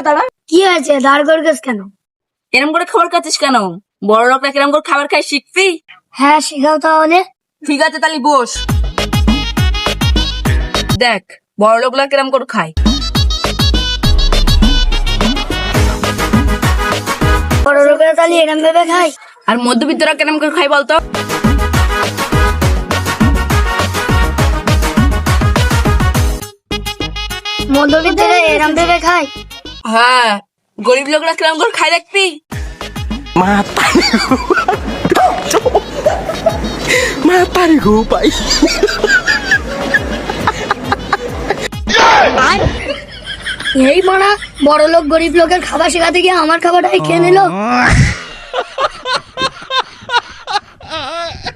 কথাটা? কি হয়েছে, দাঁড় করে গেছ কেন? এরম করে খাবার খাচ্ছিস কেন? বড় লোকরা কিরম করে খাবার খাই শিখবি? হ্যাঁ শিখাও তাহলে। ঠিক আছে তাহলে বস। দেখ বড় লোকরা কিরম করে খায়। বড় লোকেরা তাহলে এরম ভেবে খাই? আর মধ্যবিত্তরা কিরম করে খায় বলতো? মধ্যবিত্তরা এরম ভেবে খায়? হ্যাঁ, গরিব লোকরা কিরম করে খায় দেখবি? Matari ko pa. এই মারা, বড় লোক গরিব লোকের খাবার শেখাতে গিয়ে আমার খাবারটাই খেয়ে নিল।